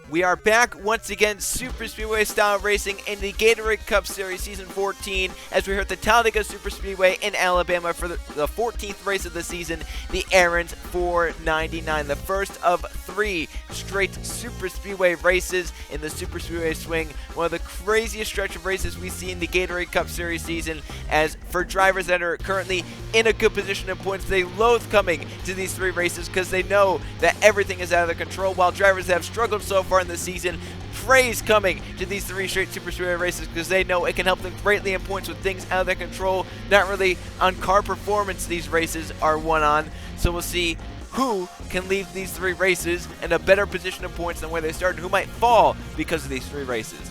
We are back once again, Superspeedway style racing in the Gatorade Cup Series Season 14, as we're here at the Talladega Superspeedway in Alabama for the 14th race of the season, the NR2003, the first of 3 straight Superspeedway races in the Superspeedway Swing. One of the craziest stretch of races we see in the Gatorade Cup Series season, as for drivers that are currently in a good position in points, they loathe coming to these 3 races because they know that everything is out of their control, while drivers that have struggled so far in the season praise coming to these 3 straight Superspeedway races because they know it can help them greatly in points with things out of their control. Not really on car performance these races are won on, so we'll see who can leave these 3 races in a better position of points than where they started, who might fall because of these 3 races.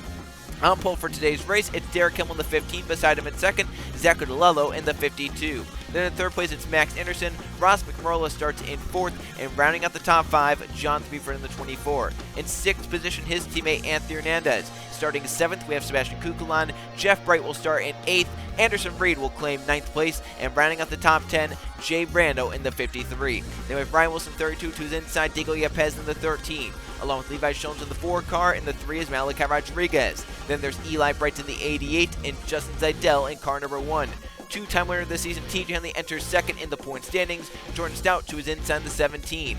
On pole for today's race, it's Derek Kimmel in the 15, beside him in second, Zach DeLello in the 52. Then in third place, it's Max Anderson. Ross McMurrola starts in 4th, and rounding out the top 5, John Threeford in the 24. In 6th position, his teammate Anthony Hernandez. Starting 7th, we have Sebastian Kukulon. Jeff Bright will start in 8th. Anderson Reed will claim 9th place, and rounding out the top 10, Jay Brando in the 53. Then we have Ryan Wilson 32 to his inside, Diego Yepes in the 13. Along with Levi Jones in the 4 car, and the 3 is Malachi Rodriguez. Then there's Eli Bright in the 88, and Justin Zeidel in car number 1. 2-time winner of the season, TJ Henley enters 2nd in the point standings. Jordan Stout to his inside, the 17.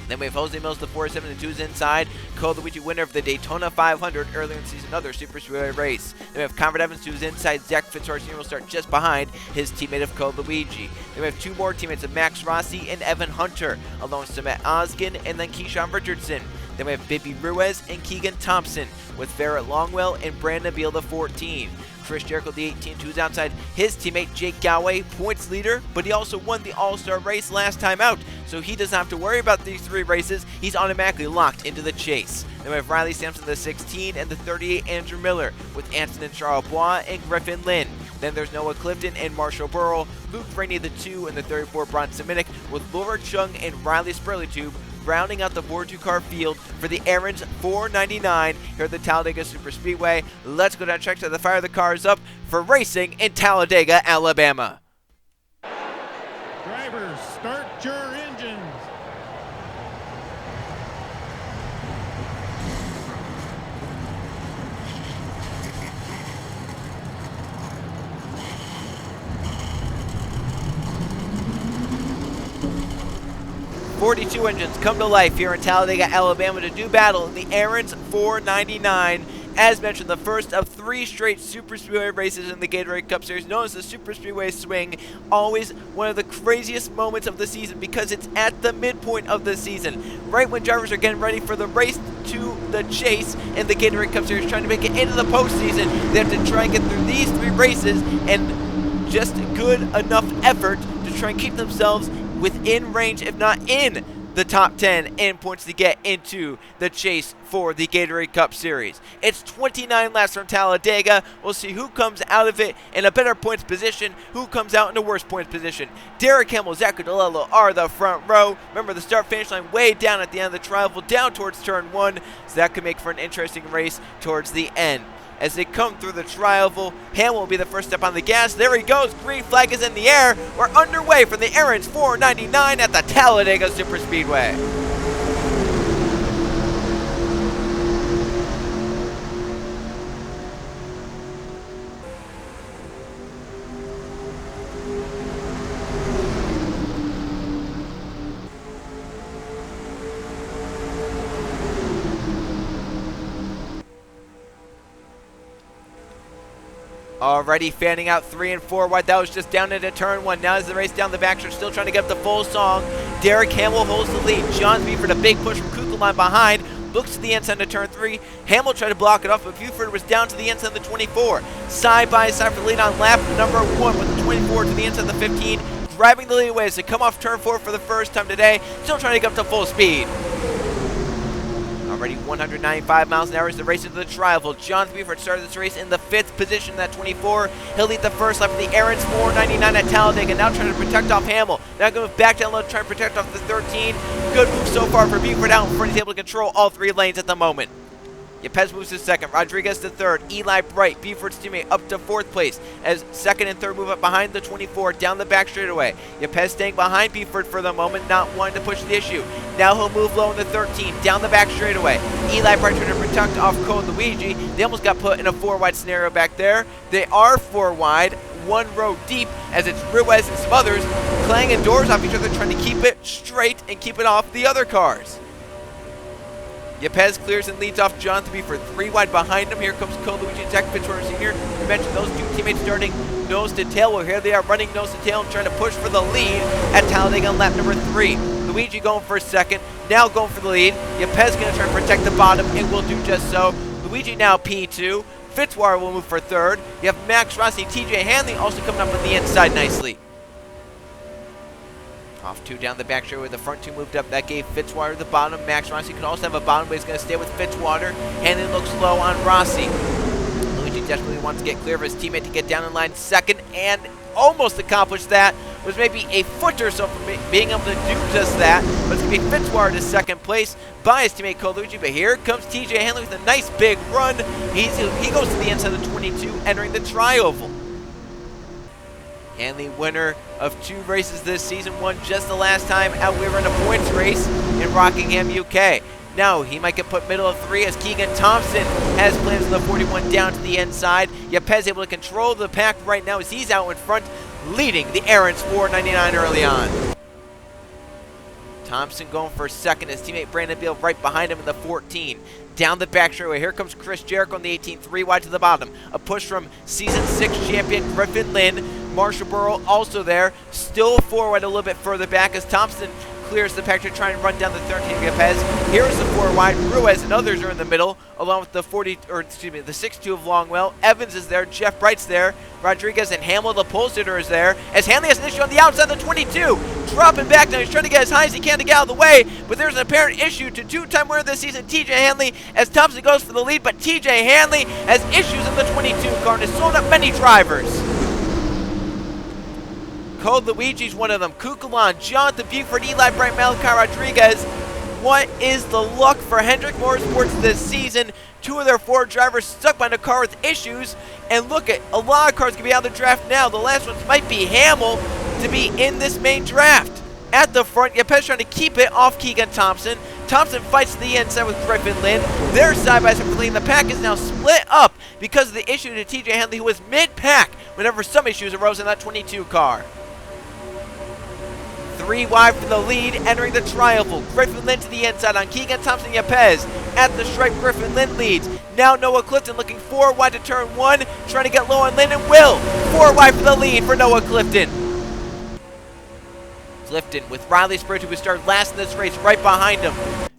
Then we have Jose Mills, the 47, and to his inside. Cole Luigi, winner of the Daytona 500 earlier in the season, another Superspeedway race. Then we have Conrad Evans to his inside. Zach Fitzgerald Sr. will start just behind his teammate of Cole Luigi. Then we have 2 more teammates of Max Rossi and Evan Hunter, along with Matt Oskin and then Keyshawn Richardson. Then we have Bibby Ruiz and Keegan Thompson, with Barrett Longwell and Brandon Beal, the 14. Chris Jericho, the 18, to his outside. His teammate, Jake Galway, points leader, but he also won the All-Star race last time out, so he doesn't have to worry about these 3 races. He's automatically locked into the chase. Then we have Riley Sampson, the 16, and the 38, Andrew Miller, with Anson and Charles Bois and Griffin Lynn. Then there's Noah Clifton and Marshall Burrow, Luke Rainey, the 2, and the 34, Bronson Minnick, with Laura Chung and Riley Spurleytube rounding out the 4-2 car field for the Aaron's 499 here at the Talladega Superspeedway. Let's go down and check to fire the cars up for racing in Talladega, Alabama. Drivers, start your engines. .42 engines come to life here in Talladega, Alabama to do battle in the Aaron's 499. As mentioned, the first of 3 straight Superspeedway races in the Gatorade Cup Series, known as the Superspeedway Swing. Always one of the craziest moments of the season because it's at the midpoint of the season. Right when drivers are getting ready for the race to the chase in the Gatorade Cup Series, trying to make it into the postseason, they have to try and get through these 3 races and just good enough effort to try and keep themselves within range, if not in the top 10 in points to get into the chase for the Gatorade Cup Series. It's 29 laps from Talladega. We'll see who comes out of it in a better points position, who comes out in a worse points position. Derek Kimmel, Zach DeLello are the front row. Remember, the start-finish line way down at the end of the trial, down towards turn 1, so that could make for an interesting race towards the end. As they come through the tri-oval, Hamill will be the first step on the gas. There he goes. Green flag is in the air. We're underway for the Aaron's 499 at the Talladega Superspeedway. Already fanning out 3 and 4 wide. That was just down into turn 1. Now as the race down the backstretch, still trying to get up the full song. Derek Hamill holds the lead. John Buford, a big push from Kukulon behind. Looks to the inside of turn 3. Hamill tried to block it off, but Buford was down to the inside of the 24. Side by side for the lead on lap number 1 with the 24 to the inside of the 15. Grabbing the lead away as they come off turn 4 for the first time today. Still trying to get up to full speed. Already 195 miles an hour as the race into the tri-oval. John Buford started this race in the 5th position in that 24. He'll lead the first lap of the Aaron's 499 at Talladega. Now trying to protect off Hamill. Now going back down low to try to protect off the 13. Good move so far for Buford out in front. He's able to control all 3 lanes at the moment. Yepes moves to second. Rodriguez to third. Eli Bright, Buford's teammate, up to fourth place as second and third move up behind the 24 down the back straightaway. Yepes staying behind Buford for the moment, not wanting to push the issue. Now he'll move low in the 13 down the back straightaway. Eli Bright trying to protect off Code Luigi. They almost got put in a 4-wide scenario back there. They are 4 wide, 1 row deep, as it's Ruiz and some others clanging doors off each other, trying to keep it straight and keep it off the other cars. Yepes clears and leads off Jonathan Buford. 3 wide behind him. Here comes Code Luigi and Zach Fitzwater Sr. We mentioned those 2 teammates starting nose to tail. Well, here they are running nose to tail and trying to push for the lead at Talladega on lap number 3. Luigi going for second, now going for the lead. Yepes going to try and protect the bottom and will do just so. Luigi now P2. Fitzwater will move for third. You have Max Rossi, TJ Hanley also coming up on the inside nicely. Off 2 down the back straightaway, the front 2 moved up. That gave Fitzwater the bottom. Max Rossi could also have a bottom, but he's going to stay with Fitzwater. Hanley looks low on Rossi. Luigi desperately wants to get clear of his teammate to get down in line second, and almost accomplished that. Was maybe a foot or so from being able to do just that. But it's going to be Fitzwater to second place by his teammate Code Luigi. But here comes TJ Hanley with a nice big run. He goes to the inside of the 22, entering the tri-oval. Hanley, winner of 2 races this season, won just the last time out. We were in a points race in Rockingham, UK. Now, he might get put middle of 3 as Keegan Thompson has plans for the 41 down to the inside. Yepes able to control the pack right now as he's out in front, leading the Aaron's 499 early on. Thompson going for second. His teammate Brandon Beal right behind him in the 14. Down the back straightaway, here comes Chris Jericho on the 18, 3 wide to the bottom. A push from Season 6 champion Griffin Lynn. Marshall Burrow also there. Still 4 wide a little bit further back as Thompson clears the pack to try and run down the 13 Yepes. Here's the 4 wide. Ruiz and others are in the middle, along with the 6'2 of Longwell. Evans is there. Jeff Bright's there. Rodriguez and Hamill, the pole sitter, is there. As Hanley has an issue on the outside of the 22. Dropping back now. He's trying to get as high as he can to get out of the way, but there's an apparent issue to 2-time winner this season, TJ Hanley, as Thompson goes for the lead, but TJ Hanley has issues in the 22 car and has slowed up many drivers. Code Luigi's one of them. Kukulon, Jonathan Buford, Eli Bright, Malachi Rodriguez. What is the luck for Hendrick Motorsports this season? 2 of their 4 drivers stuck behind a car with issues. And look at, a lot of cars can be out of the draft now. The last ones might be Hamill to be in this main draft. At the front, Yepes trying to keep it off Keegan Thompson. Thompson fights to the inside with Griffin Lynn. They're side by side for clean. The pack is now split up because of the issue to TJ Hanley, who was mid-pack whenever some issues arose in that 22 car. 3 wide for the lead, entering the tri-oval. Griffin Lynn to the inside on Keegan Thompson Yepes. At the stripe, Griffin Lynn leads. Now Noah Clifton looking 4 wide to turn 1, trying to get low on Lynn and will. 4 wide for the lead for Noah Clifton. Clifton with Riley Spirit, who was started last in this race, right behind him.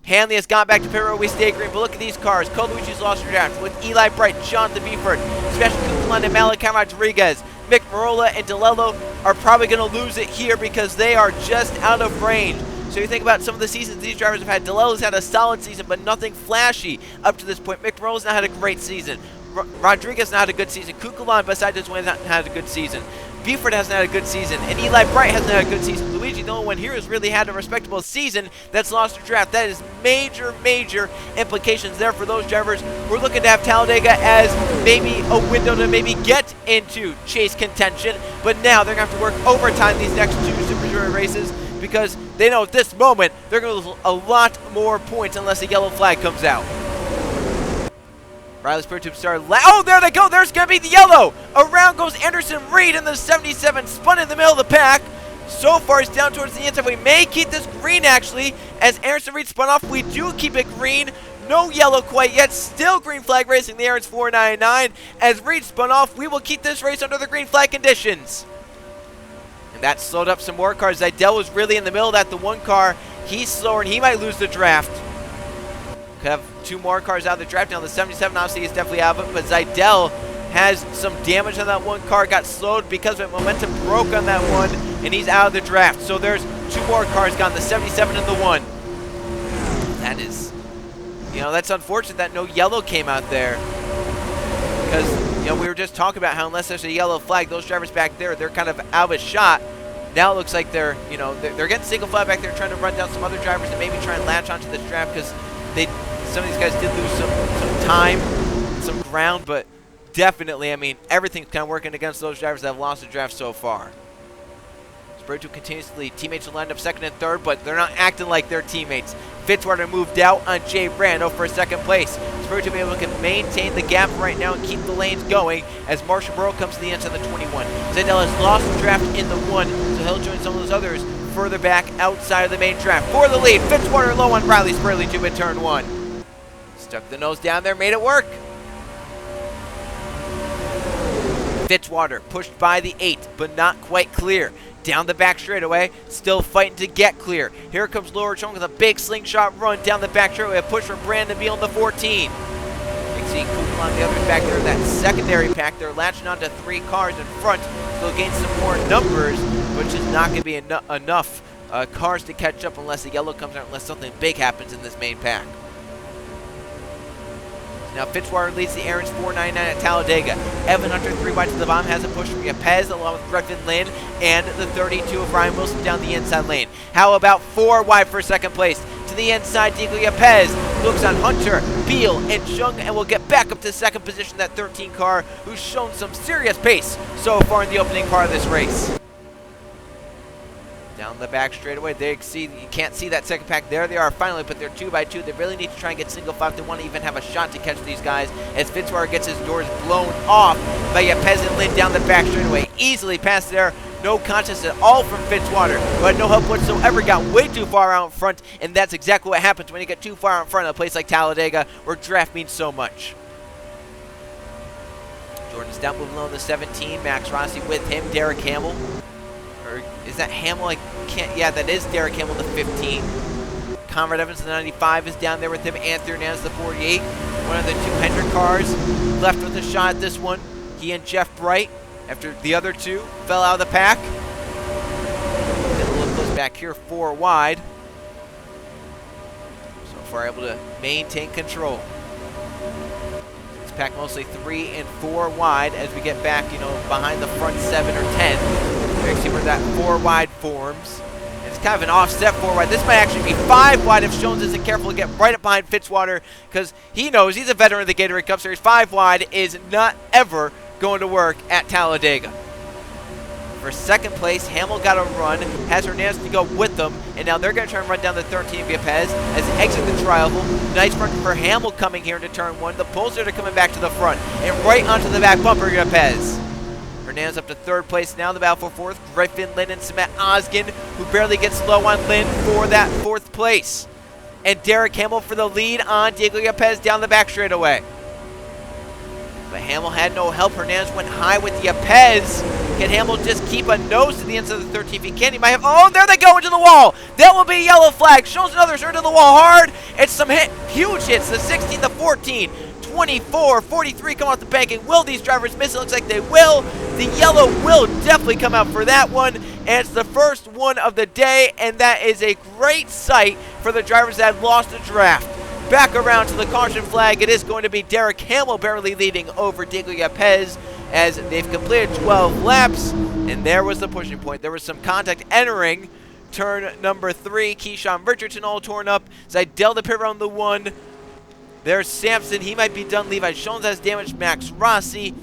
Hanley has gone back to pit road. We stay green, but look at these cars. Code Luigi's lost her draft with Eli Bright, Jonathan Buford, Special Kukulon, and Malachi Rodriguez. Mick Marola and DeLello are probably going to lose it here because they are just out of range. So you think about some of the seasons these drivers have had. DeLello's had a solid season, but nothing flashy up to this point. Mick Marola's not had a great season. Rodriguez not had a good season. Kukulon, besides his win, hasn't had a good season. Buford hasn't had a good season, and Eli Bright hasn't had a good season. Luigi, the only one here, has really had a respectable season that's lost their draft. That is major, major implications there for those drivers. We're looking to have Talladega as maybe a window to maybe get into chase contention, but now they're going to have to work overtime these next 2 Superspeedway races because they know at this moment they're going to lose a lot more points unless a yellow flag comes out. Riley Spirit Tube started. Oh, there they go. There's going to be the yellow. Around goes Anderson Reed in the 77, spun in the middle of the pack. So far, it's down towards the inside. We may keep this green, actually, as Anderson Reed spun off. We do keep it green. No yellow quite yet. Still green flag racing the Aaron's 499. As Reed spun off, we will keep this race under the green flag conditions. And that slowed up some more cars. Zidell was really in the middle of that. The 1 car, he's slower, and he might lose the draft. Could have 2 more cars out of the draft. Now the 77 obviously is definitely out of it, but Zidell has some damage on that 1 car. Got slowed because of it. Momentum broke on that 1, and he's out of the draft. So there's 2 more cars gone, the 77 and the 1. That is, that's unfortunate that no yellow came out there. Because, we were just talking about how unless there's a yellow flag, those drivers back there, they're kind of out of a shot. Now it looks like they're getting single flag back there, trying to run down some other drivers and maybe try and latch onto this draft because some of these guys did lose some time, some ground, but definitely, I mean, everything's kind of working against those drivers that have lost the draft so far. Spurgeon continues to lead. Teammates will land up second and third, but they're not acting like their teammates. Fitzwater moved out on Jay Rando for second place. Spurgeon will be able to maintain the gap right now and keep the lanes going as Marshall Burrow comes to the inside of the 21. Zaydell has lost the draft in the 1, so he'll join some of those others further back outside of the main draft. For the lead, Fitzwater low on Riley Spurley to turn 1. Stuck the nose down there, made it work. Fitzwater pushed by the 8, but not quite clear. Down the back straightaway, still fighting to get clear. Here comes Laura Chung with a big slingshot run down the back straightaway. A push from Brandon Beal in the 14. You can see Kugel on the other back there in that secondary pack. They're latching onto 3 cars in front. They'll gain some more numbers, which is not going to be enough cars to catch up unless the yellow comes out, unless something big happens in this main pack. Now Fitzwater leads the Aaron's 499 at Talladega. Evan Hunter 3 wide to the bottom has a push from Yepez along with Griffin Lynn and the 32 of Ryan Wilson down the inside lane. How about 4 wide for second place? To the inside, Diego Yepez looks on Hunter, Beal, and Chung and will get back up to second position, that 13 car who's shown some serious pace so far in the opening part of this race. Down the back straightaway, you can't see that second pack. There they are finally, but they're 2 by 2. They really need to try and get single 5. They want to even have a shot to catch these guys as Fitzwater gets his doors blown off by Yepez and Lynn down the back straightaway. Easily past there. No contest at all from Fitzwater, but no help whatsoever. Got way too far out in front, and that's exactly what happens when you get too far out in front of a place like Talladega where draft means so much. Jordan's down moving low in the 17. Max Rossi with him. Derek Hamill. Or is that Hamill? I can't. Yeah, that is Derek Hamill, the 15. Conrad Evans, the 95, is down there with him. Anthony Hernandez, the 48. One of the 2 Hendrick cars left with a shot at this one. He and Jeff Bright, after the other 2 fell out of the pack. Then a little close back here, 4 wide. So far able to maintain control. This pack mostly 3 and 4 wide as we get back, behind the front 7 or 10. You can see where that 4 wide forms. And it's kind of an offset 4 wide. This might actually be 5 wide if Jones isn't careful to get right up behind Fitzwater, because he knows he's a veteran of the Gatorade Cup Series. 5 wide is not ever going to work at Talladega. For second place, Hamill got a run, has Hernandez to go with them, and now they're going to try and run down the 13 of Yepez as they exit the tri-oval. Nice run for Hamill coming here into turn 1. The Pulsars are coming back to the front, and right onto the back bumper, Yepez. Hernandez up to 3rd place now. The battle for 4th. Griffin Lynn and Samet Oskin, who barely gets low on Lynn for that 4th place. And Derek Hamill for the lead on Diego Yepez down the back straightaway. But Hamill had no help. Hernandez went high with Yepez. Can Hamill just keep a nose to the inside of the 13? If he can, he might have. Oh, there they go into the wall. That will be a yellow flag. Shows another turn to the wall hard. It's some huge hits. The 16, the 14. 24, 43 come off the banking. Will these drivers miss? It looks like they will. The yellow will definitely come out for that one. And it's the first one of the day. And that is a great sight for the drivers that lost the draft. Back around to the caution flag. It is going to be Derek Hamill barely leading over Diego Yepez as they've completed 12 laps. And there was the pushing point. There was some contact entering turn number 3. Keyshawn Richardson all torn up. Zaydell the pit around the 1. There's Sampson. He might be done. Levi Jones has damaged. Max Rossi.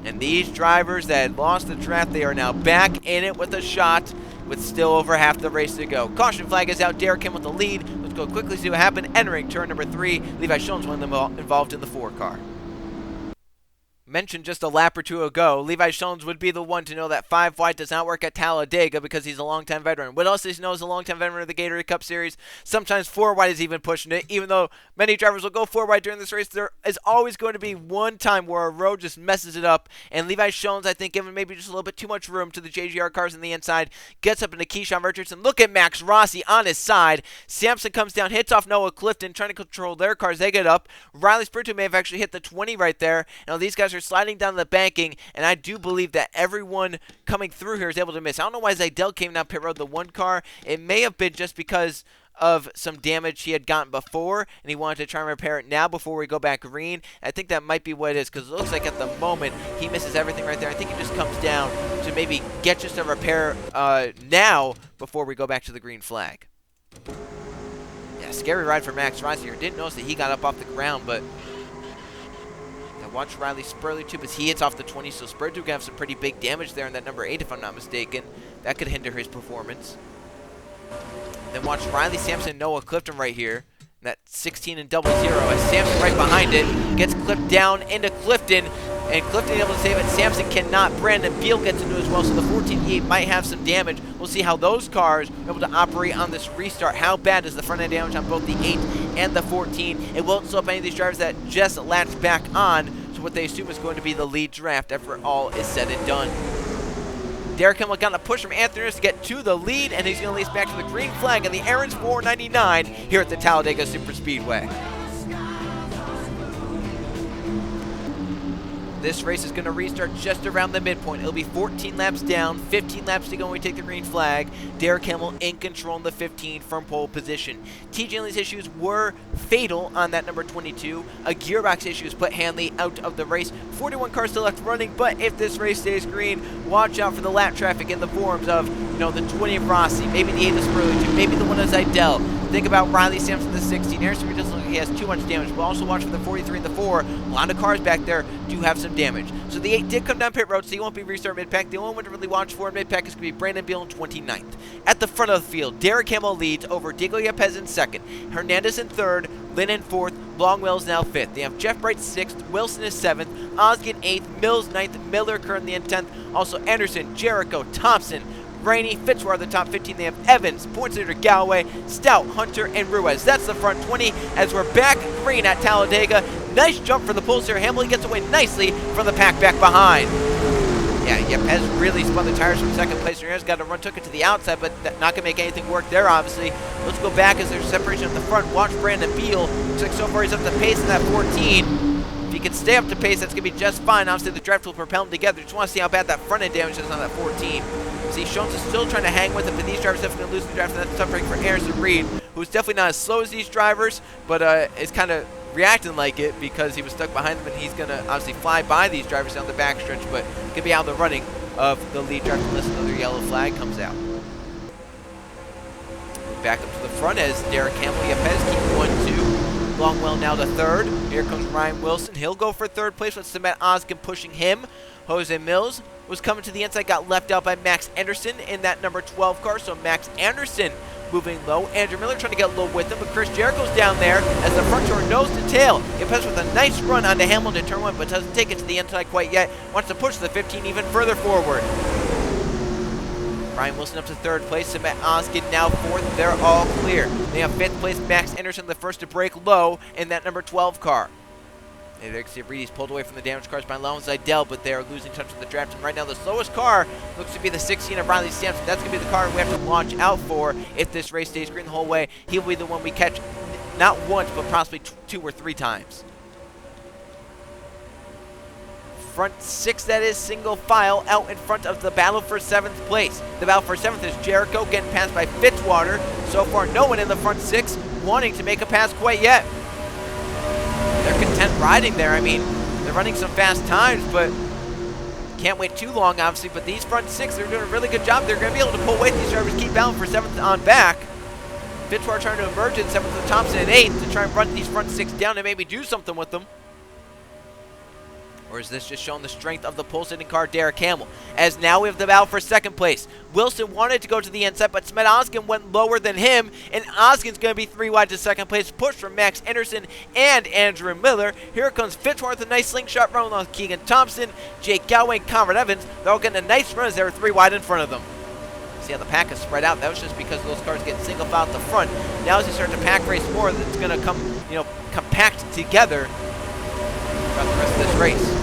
And these drivers that had lost the draft, they are now back in it with a shot with still over half the race to go. Caution flag is out. Derek Kim with the lead. Let's go quickly see what happened. Entering turn number 3. Levi Jones, one of them involved in the 4 car. Mentioned just a lap or 2 ago, Levi Jones would be the one to know that 5 wide does not work at Talladega because he's a longtime veteran. What else does he know as a longtime veteran of the Gatorade Cup Series? Sometimes 4 wide is even pushing it. Even though many drivers will go 4 wide during this race, there is always going to be one time where a road just messes it up. And Levi Jones, I think, given maybe just a little bit too much room to the JGR cars on the inside, gets up into Keyshawn Richardson. Look at Max Rossi on his side. Sampson comes down, hits off Noah Clifton, trying to control their cars. They get up. Riley Spurgeon may have actually hit the 20 right there. Now these guys are sliding down the banking, and I do believe that everyone coming through here is able to miss. I don't know why Zaydell came down pit road the 1 car. It may have been just because of some damage he had gotten before, and he wanted to try and repair it now before we go back green. I think that might be what it is, because it looks like at the moment he misses everything right there. I think he just comes down to maybe get just a repair now before we go back to the green flag. Yes, scary ride for Max Rossi here. Didn't notice that he got up off the ground, but now watch Riley Spurley too, because he hits off the 20, so Spurley could have some pretty big damage there in that number 8, if I'm not mistaken. That could hinder his performance. Then watch Riley Sampson and Noah Clifton right here. That 16 and 00 as Sampson right behind it gets clipped down into Clifton, and Clifton able to save it. Sampson cannot. Brandon Beal gets into it as well, so the 14E might have some damage. We'll see how those cars are able to operate on this restart. How bad is the front end damage on both the 8 and the 14? It won't slow up any of these drivers that just latched back on to what they assume is going to be the lead draft after all is said and done. Derek Kimmel got a push from Anthony Nurse to get to the lead, and he's going to lead us back to the green flag on the Aaron's 499 here at the Talladega Superspeedway. This race is going to restart just around the midpoint. It'll be 14 laps down, 15 laps to go when we take the green flag. Derek Kimmel in control in the 15 from pole position. TJ Hanley's issues were fatal on that number 22. A gearbox issues put Hanley out of the race. 41 cars still left running, but if this race stays green, watch out for the lap traffic in the forms of, the 20 of Rossi, maybe the 8 of Spurley 2, maybe the 1 of Zidell. Think about Riley Sampson, the 16. Harrison Reed doesn't look like he has too much damage, but also watch for the 43 and the 4. A lot of cars back there do have some damage. So the 8 did come down pit road, so he won't be restart mid-pack. The only one to really watch for in mid-pack is going to be Brandon Beal in 29th. At the front of the field, Derek Kimmel leads over Diego Yepes in 2nd, Hernandez in 3rd, Lynn in 4th, Longwell's now 5th. They have Jeff Bright 6th, Wilson is 7th, Osgood 8th, Mills 9th, Miller currently in 10th. Also Anderson, Jericho, Thompson, Rainey, Fitzwater are the top 15. They have Evans, points leader Galloway, Stout, Hunter, and Ruiz. That's the front 20 as we're back green at Talladega. Nice jump for the pole here. Hamilton gets away nicely from the pack back behind. Yeah, Yepes really spun the tires from 2nd place. Ramirez got a run, took it to the outside, but not going to make anything work there, obviously. Let's go back as there's separation at the front. Watch Brandon Beal. Looks like so far he's up to pace in that 14. If he can stay up to pace, that's going to be just fine. Obviously, the draft will propel them together. Just want to see how bad that front end damage is on that 14. See, Jones is still trying to hang with it, but these drivers are definitely going to lose the draft, and that's a tough break for Harrison Reed, who's definitely not as slow as these drivers, but is kind of reacting like it because he was stuck behind them, and he's going to obviously fly by these drivers down the backstretch, but could be out of the running of the lead driver unless another yellow flag comes out. Back up to the front as Derek Campbell, Yepes keep 1-2. Longwell now to 3rd. Here comes Ryan Wilson. He'll go for 3rd place with Cement Oskin pushing him. Jose Mills was coming to the inside, got left out by Max Anderson in that number 12 car. So Max Anderson moving low. Andrew Miller trying to get low with him, but Chris Jericho's down there as the front door nose to tail. Yepes with a nice run onto Hamilton to turn 1, but doesn't take it to the inside quite yet. Wants to push the 15 even further forward. Ryan Wilson up to 3rd place. Cement Oskin now 4th. They're all clear. They have 5th place Max Anderson, the first to break low in that number 12 car. And there you can see Reedy's pulled away from the damaged cars by Lone Zidell, but they are losing touch with the draft. And right now, the slowest car looks to be the 16 of Riley Sampson. That's going to be the car we have to watch out for if this race stays green the whole way. He'll be the one we catch not once, but possibly 2 or 3 times. Front 6, that is, single file out in front of the battle for 7th place. The battle for 7th is Jericho getting passed by Fitzwater. So far, no one in the front 6 wanting to make a pass quite yet. They're content riding there. I mean, they're running some fast times, but can't wait too long, obviously. But these front 6, they're doing a really good job. They're going to be able to pull away these drivers, keep battling for 7th on back. Fitzwater trying to emerge in 7th with Thompson at 8th to try and run these front 6 down and maybe do something with them. Or is this just showing the strength of the pole-sitting car, Derek Campbell? As now we have the battle for 2nd place. Wilson wanted to go to the inside, but Smet Oskin went lower than him, and Oskin's going to be 3 wide to 2nd place. Push from Max Anderson and Andrew Miller. Here comes Fitzwater with a nice slingshot run on Keegan Thompson, Jake Galloway, and Conrad Evans. They're all getting a nice run as they were 3 wide in front of them. See how the pack is spread out? That was just because those cars get single file at the front. Now as they start to pack race more, it's going to come, compact together throughout the rest of this race.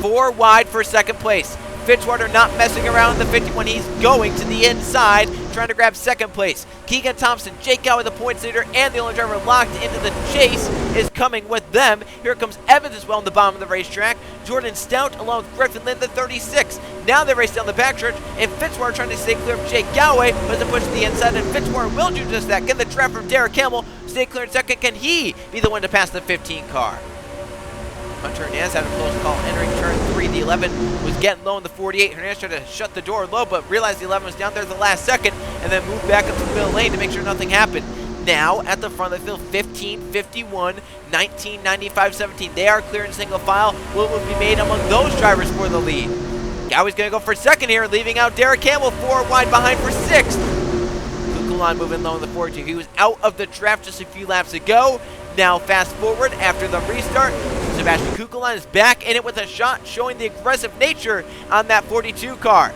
4 wide for 2nd place. Fitzwater not messing around in the 51. He's going to the inside, trying to grab 2nd place. Keegan Thompson, Jake Galloway, the points leader, and the only driver locked into the chase is coming with them. Here comes Evans as well in the bottom of the racetrack. Jordan Stout along with Griffin Lynn, the 36. Now they race down the backstretch, and Fitzwater trying to stay clear of Jake Galloway, but to push to the inside, and Fitzwater will do just that. Get the trap from Derek Campbell. Stay clear in 2nd. Can he be the one to pass the 15 car? Hunter Hernandez had a close call entering turn 3. The 11 was getting low in the 48. Hernandez tried to shut the door low, but realized the 11 was down there at the last second, and then moved back up to the middle lane to make sure nothing happened. now at the front of the field, 15, 51, 19, 95, 17. They are clear in single file. What will be made among those drivers for the lead? Gowie's going to go for second here, leaving out Derek Campbell 4 wide behind for sixth. Kukulon moving low in the 42. He was out of the draft just a few laps ago. Now fast forward after the restart, Sebastian Kukulon is back in it with a shot, showing the aggressive nature on that 42 car.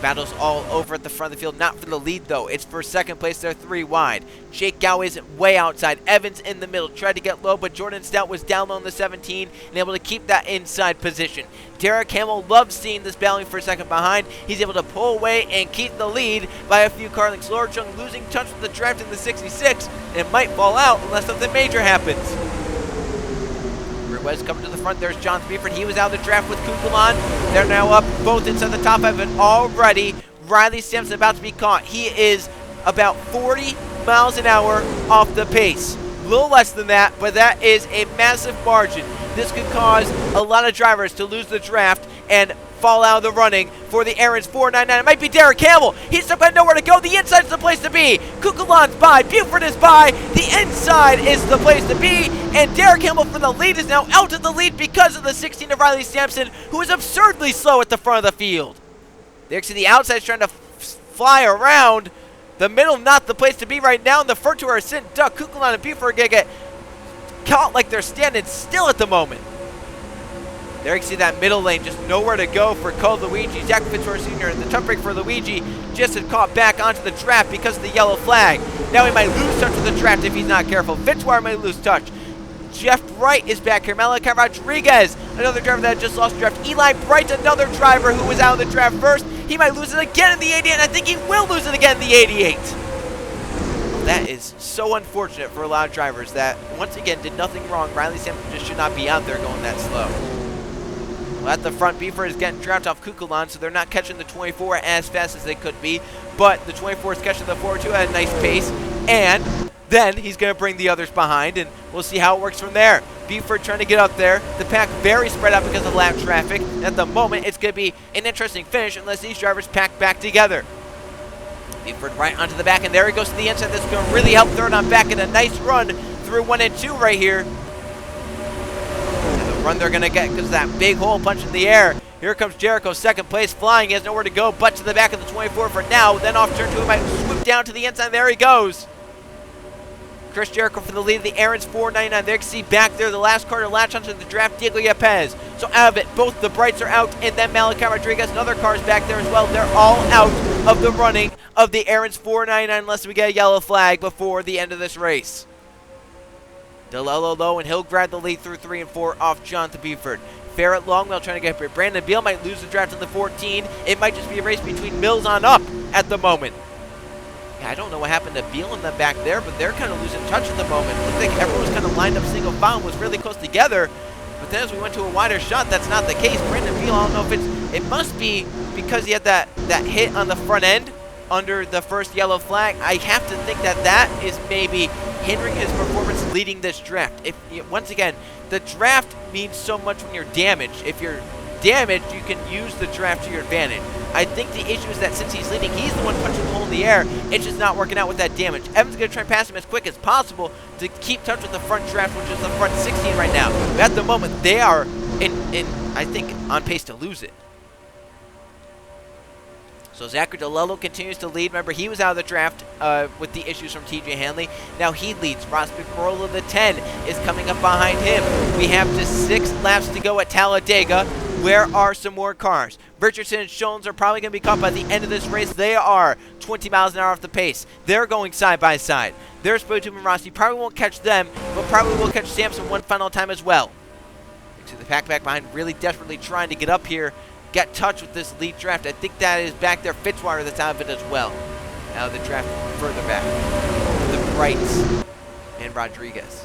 Battles all over at the front of the field, not for the lead though. It's for second place. They're 3 wide. Jake Gowie's way outside. Evans in the middle, tried to get low, but Jordan Stout was down low on the 17 and able to keep that inside position. Derek Hamill loves seeing this battling for a second behind. He's able to pull away and keep the lead by a few car lengths. Laura Chung losing touch with the draft in the 66 and might fall out unless something major happens. Wes coming to the front. There's John Beeford. He was out of the draft with Kukulon. They're now up both inside the top 5 and already Riley Sampson about to be caught. He is about 40 miles an hour off the pace. A little less than that, but that is a massive margin. This could cause a lot of drivers to lose the draft and fall out of the running for the Aaron's 499. It might be Derek Campbell. He's still got nowhere to go. The inside is the place to be. Kukulon's by. Buford is by. The inside is the place to be. And Derek Campbell for the lead is now out of the lead because of the 16 of Riley Sampson, who is absurdly slow at the front of the field. There you see the outside is trying to fly around. The middle not the place to be right now. And the front two are sitting duck. Kukulon and Buford are going to get caught like they're standing still at the moment. There you can see that middle lane, just nowhere to go for Cole Luigi. Zach Fitzroy Sr. and the tough break for Luigi just had caught back onto the draft because of the yellow flag. Now he might lose touch with the draft if he's not careful. Fitzroy might lose touch. Jeff Wright is back here. Malachi Rodriguez, another driver that just lost draft. Eli Bright, another driver who was out of the draft first. He might lose it again in the 88, and I think he will lose it again in the 88. That is so unfortunate for a lot of drivers that, once again, did nothing wrong. Riley Sampson just should not be out there going that slow. Well, at the front, Buford is getting dropped off Kukulon, so they're not catching the 24 as fast as they could be. But the 24 is catching the 42 at a nice pace. And then he's going to bring the others behind, and we'll see how it works from there. Buford trying to get up there. The pack very spread out because of lap traffic. And at the moment, it's going to be an interesting finish unless these drivers pack back together. Buford right onto the back, and there he goes to the inside. This is going to really help throw it on back in a nice run through 1 and 2 right here. Run they're going to get because of that big hole punch in the air. Here comes Jericho, second place, flying. He has nowhere to go but to the back of the 24 for now. Then off turn 2, he might swoop down to the inside. There he goes. Chris Jericho for the lead of the Aaron's 499. There you can see back there the last car to latch onto the draft, Diego Yepez. So out of it, both the Brights are out, and then Malachi Rodriguez and other cars back there as well. They're all out of the running of the Aaron's 499 unless we get a yellow flag before the end of this race. DeLello low, and he'll grab the lead through 3 and 4 off Jonathan Buford. Farrett Longwell trying to get here. Brandon Beal might lose the draft in the 14. It might just be a race between Mills on up at the moment. Yeah, I don't know what happened to Beal in the back there, but they're kind of losing touch at the moment. Looks like everyone was kind of lined up single file and was really close together. But then as we went to a wider shot, that's not the case. Brandon Beal, I don't know if it must be because he had that hit on the front end under the first yellow flag. I have to think that is maybe hindering his performance leading this draft. Once again, the draft means so much when you're damaged. If you're damaged, you can use the draft to your advantage. I think the issue is that since he's leading, he's the one punching the hole in the air. It's just not working out with that damage. Evans going to try and pass him as quick as possible to keep touch with the front draft, which is the front 16 right now. But at the moment, they are, I think, on pace to lose it. So Zachary DeLello continues to lead. Remember, he was out of the draft with the issues from TJ Hanley. Now he leads. Ross McMorrow, the 10, is coming up behind him. We have just 6 laps to go at Talladega. Where are some more cars? Richardson and Schoens are probably going to be caught by the end of this race. They are 20 miles an hour off the pace. They're going side by side. There's Spotum and Rossi. Probably won't catch them, but probably will catch Sampson one final time as well. You see the pack back behind, really desperately trying to get up here, get touch with this lead draft. I think that is back there Fitzwater that's out of it as well. Out of the draft further back. The Brights and Rodriguez.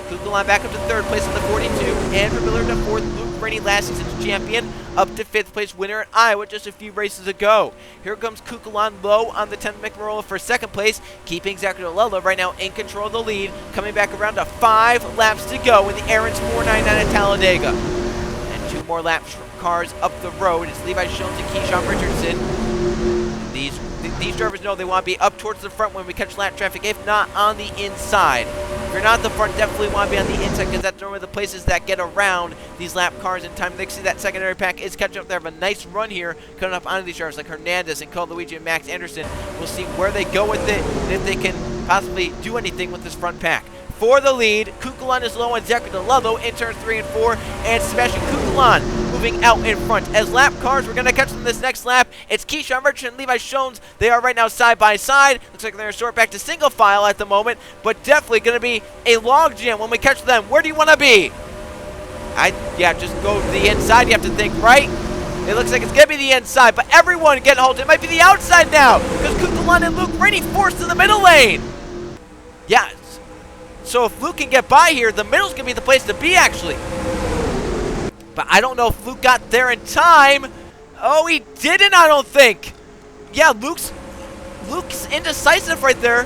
Kukulon back up to 3rd place in the 42. Andrew Miller to 4th. Luke Rainey, last season's champion, up to 5th place winner at Iowa just a few races ago. Here comes Kukulon low on the 10th McMorrow for 2nd place, keeping Zachary DeLello right now in control of the lead, coming back around to 5 laps to go in the Aaron's 499 at Talladega. And 2 more lap cars up the road. It's Levi Schoens and Keyshawn Richardson. These drivers know they want to be up towards the front when we catch lap traffic, if not on the inside. If you're not at the front, definitely want to be on the inside because that's normally the places that get around these lap cars in time. They can see that secondary pack is catching up. They have a nice run here coming up onto these drivers like Hernandez and Cole Luigi and Max Anderson. We'll see where they go with it and if they can possibly do anything with this front pack. For the lead, Kukulon is low on Zachary DeLello in turns 3 and 4, and Sebastian Kukulon moving out in front. As lap cars, we're going to catch them this next lap. It's Keyshawn Merchant and Levi Shones. They are right now side by side. Looks like they're going to sort back to single file at the moment, but definitely going to be a log jam when we catch them. Where do you want to be? Yeah, just go to the inside, you have to think, right? It looks like it's going to be the inside, but everyone getting halted. It might be the outside now, because Kukulon and Luke Rainey forced to the middle lane. Yeah. So if Luke can get by here, the middle's going to be the place to be, actually. But I don't know if Luke got there in time. Oh, he didn't, I don't think. Yeah, Luke's indecisive right there.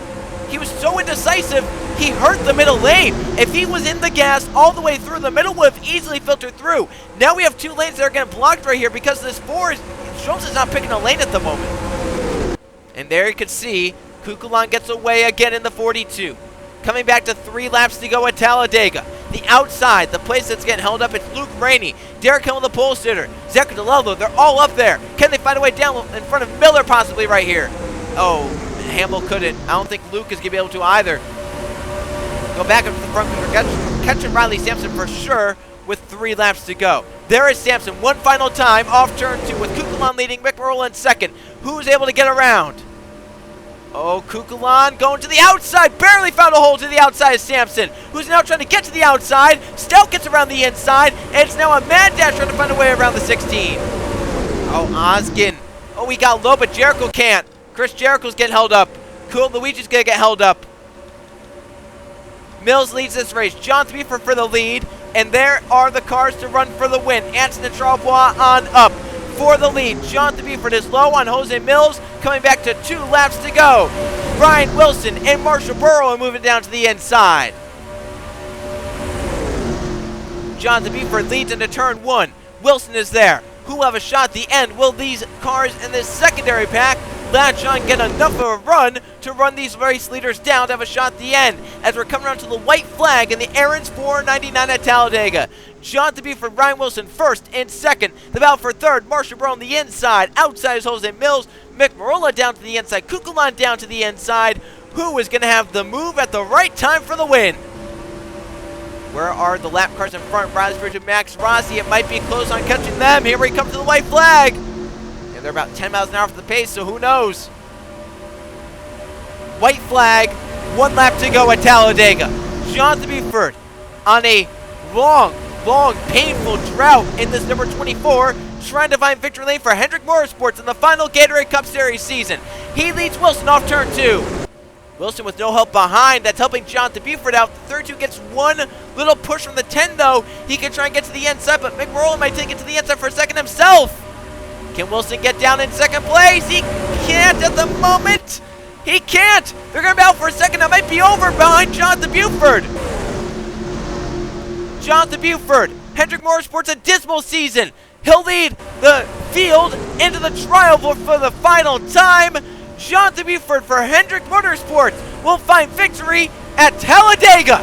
He was so indecisive, he hurt the middle lane. If he was in the gas all the way through, the middle would have easily filtered through. Now we have 2 lanes that are getting blocked right here because this 4 Jones is not picking a lane at the moment. And there you can see, Kukulon gets away again in the 42. Coming back to 3 laps to go at Talladega. The outside, the place that's getting held up, it's Luke Rainey, Derek Hill, the pole sitter, Zachary DeLello, they're all up there. Can they find a way down in front of Miller possibly right here? Oh, Hamill couldn't. I don't think Luke is going to be able to either. Go back up to the front. We're catching Riley Sampson for sure with 3 laps to go. There is Sampson one final time off turn 2 with Kukulon leading, Mick Marola in second. Who's able to get around? Oh, Kukulon going to the outside. Barely found a hole to the outside of Sampson, who's now trying to get to the outside. Stout gets around the inside, and it's now a mad dash trying to find a way around the 16. Oh, Oskin. Oh, he got low, but Jericho can't. Chris Jericho's getting held up. Cool Luigi's going to get held up. Mills leads this race. John Thiefer for the lead, and there are the cars to run for the win. Anson and Charlebois on up for the lead. John Thiefer is low on Jose Mills, coming back to 2 laps to go. Brian Wilson and Marshall Burrow are moving down to the inside. John Thiefer leads into turn 1. Wilson is there. Who will have a shot at the end? Will these cars in this secondary pack latch on, get enough of a run to run these race leaders down to have a shot at the end? As we're coming around to the white flag in the Aaron's 499 at Talladega. John for Brian Wilson first and second. The battle for third. Marshall Burrow on the inside. Outside is Jose Mills. Mick Marola down to the inside. Kukulon down to the inside. Who is going to have the move at the right time for the win? Where are the lap cars in front? Rosberg and Max Rossi. It might be close on catching them. Here we come to the white flag. And they're about 10 miles an hour for the pace, so who knows? White flag. 1 lap to go at Talladega. Jonathan Buford on a long, painful drought in this number 24, trying to find victory lane for Hendrick Motorsports in the final Gatorade Cup Series season. He leads Wilson off turn 2. Wilson with no help behind. That's helping Jonathan Buford out. The 32 gets one little push from the 10, though. He can try and get to the inside, but Mick Marola might take it to the inside for a second himself. Can Wilson get down in second place? He can't at the moment. He can't. They're going to be out for a second. That might be over behind Jonathan Buford. Jonathan Buford, Hendrick Motorsports, a dismal season. He'll lead the field into the trial for the final time. Jonathan Buford for Hendrick Motorsports will find victory at Talladega.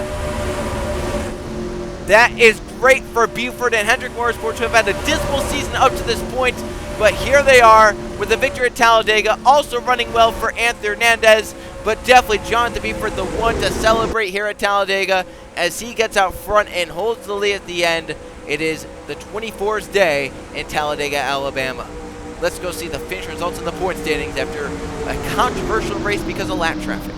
That is great for Buford and Hendrick Motorsports, who have had a dismal season up to this point. But here they are with a victory at Talladega. Also running well for Anthony Hernandez. But definitely Jonathan Buford, the one to celebrate here at Talladega as he gets out front and holds the lead at the end. It is the 24th day in Talladega, Alabama. Let's go see the finish results in the point standings after a controversial race because of lap traffic.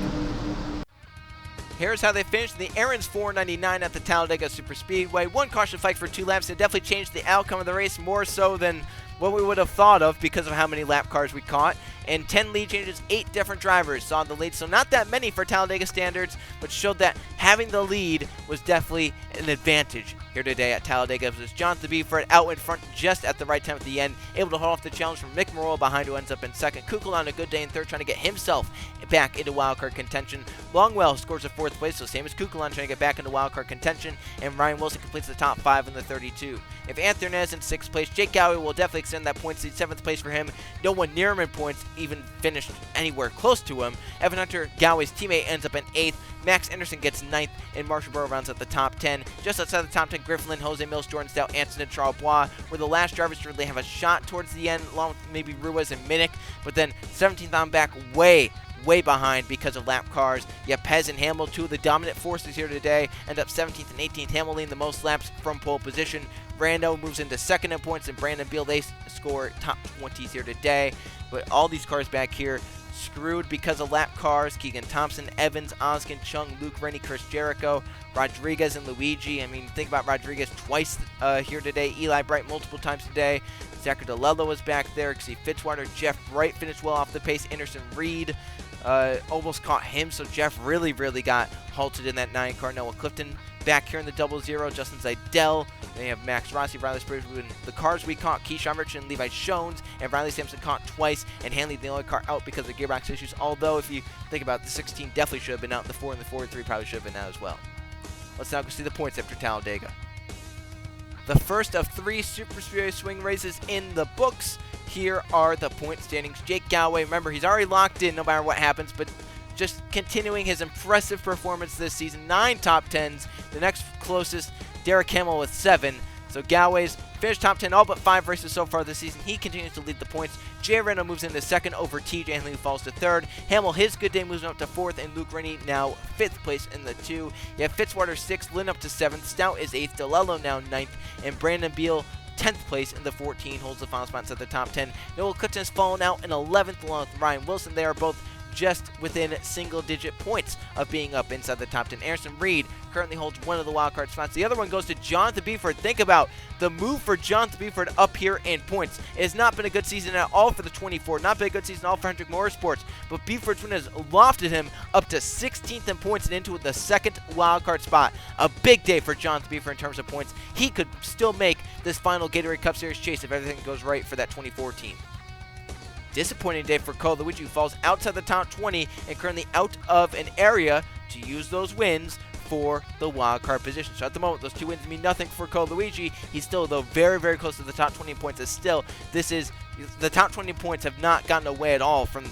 Here's how they finished the Aaron's 499 at the Talladega Superspeedway. 1 caution fight for 2 laps. It definitely changed the outcome of the race more so than what we would have thought of because of how many lap cars we caught. And 10 lead changes, 8 different drivers saw the lead. So not that many for Talladega standards, but showed that having the lead was definitely an advantage here today at Talladega. It was Jonathan Buford out in front just at the right time at the end, able to hold off the challenge from Mick Marola behind, who ends up in second. Kukul on a good day in third, trying to get himself back into wildcard contention. Longwell scores a 4th place, so same as Kukulon, trying to get back into wildcard contention, and Ryan Wilson completes the top 5 in the 32. If Anthony Hernandez in 6th place, Jake Gowey will definitely extend that points lead. 7th place for him. No one near him in points. even finished anywhere close to him. Evan Hunter, Galway's teammate, ends up in 8th. Max Anderson gets 9th, and Marshall Burrow rounds out the top 10. Just outside the top 10, Griffin Lynn, Jose Mills, Jordan Stout, Anson, and Charles Bois were the last drivers to really have a shot towards the end, along with maybe Ruiz and Minnick. But then 17th on back, way behind because of lap cars. Pez and Hamill, two of the dominant forces here today, end up 17th and 18th. Hamill leading the most laps from pole position. Brando moves into second in points, and Brandon Beal, they score top 20s here today. But all these cars back here screwed because of lap cars. Keegan Thompson, Evans, Oskin, Chung, Luke Rennie, Chris Jericho, Rodriguez, and Luigi. I mean, think about Rodriguez twice here today. Eli Bright multiple times today. Zachary DeLello was back there. See Fitzwater, Jeff Bright finished well off the pace. Anderson Reed almost caught him, so Jeff really got halted in that 9 car. Noah Clifton back here in the 00. Justin Zeidel. Then you have Max Rossi, Riley Spriggs. The cars we caught, Keyshawn Richardson, Levi Shones, and Riley Sampson caught twice, and Hanley the only car out because of gearbox issues. Although, if you think about it, the 16 definitely should have been out. The 4 and the 4-3 probably should have been out as well. Let's now go see the points after Talladega. The first of 3 Superspeedway Swing races in the books. Here are the point standings. Jake Galloway, remember, he's already locked in no matter what happens, but just continuing his impressive performance this season. 9 top 10s. The next closest, Derek Hamill with 7. So Galloway's finished top 10 all but 5 races so far this season. He continues to lead the points. Jay Reno moves into 2nd over TJ Hanley, who falls to 3rd. Hamill, his good day, moves up to 4th, and Luke Rennie now 5th place in the 2. You have Fitzwater 6th, Lynn up to 7th, Stout is 8th, DeLello now 9th, and Brandon Beal 10th place in the 14, holds the final spot inside the top 10. Noah Clifton has fallen out in 11th along with Ryan Wilson. They are both just within single-digit points of being up inside the top 10. Anderson Reed currently holds one of the wildcard spots. The other one goes to Jonathan Beeford. Think about the move for Jonathan Beeford up here in points. It has not been a good season at all for the 24. Not been a good season at all for Hendrick Motorsports. But Beeford's win has lofted him up to 16th in points and into the 2nd wildcard spot. A big day for Jonathan Beeford in terms of points. He could still make this final Gatorade Cup Series chase if everything goes right for that 24 team. Disappointing day for Cole Luigi, who falls outside the top 20 and currently out of an area to use those wins for the wild card position. So at the moment, those 2 wins mean nothing for Cole Luigi. He's still, though, very close to the top 20 points. As still, the top 20 points have not gotten away at all from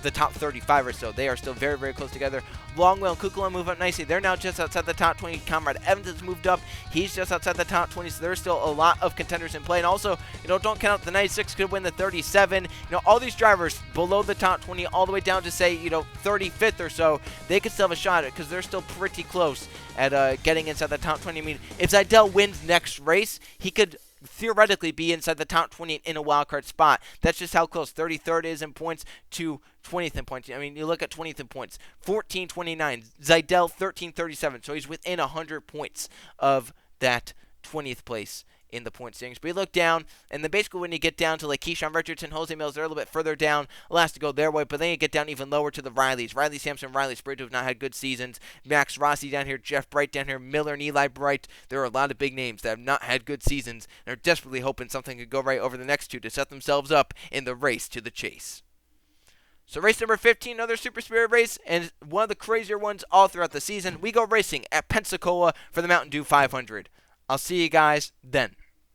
the top 35 or so. They are still very close together. Longwell and Kukula move up nicely. They're now just outside the top 20. Comrade Evans has moved up. He's just outside the top 20, so there's still a lot of contenders in play. And also, don't count out the 96 could win the 37. All these drivers below the top 20 all the way down to, say, 35th or so, they could still have a shot at it because they're still pretty close at getting inside the top 20. I mean, if Zeidel wins next race, he could theoretically be inside the top 20 in a wildcard spot. That's just how close 33rd is in points to 20th in points. I mean, you look at 20th in points, 1429, Zeidel 1337, so he's within 100 points of that 20th place in the point standings. But you look down, and then basically when you get down to like Keyshawn Richardson, Jose Mills, they're a little bit further down. It'll have to go their way, but then you get down even lower to the Rileys. Riley Sampson, Riley Spriggs, who have not had good seasons. Max Rossi down here, Jeff Bright down here, Miller and Eli Bright. There are a lot of big names that have not had good seasons and are desperately hoping something could go right over the next 2 to set themselves up in the race to the chase. So race number 15, another Super Speedway race, and one of the crazier ones all throughout the season. We go racing at Pensacola for the Mountain Dew 500. I'll see you guys then.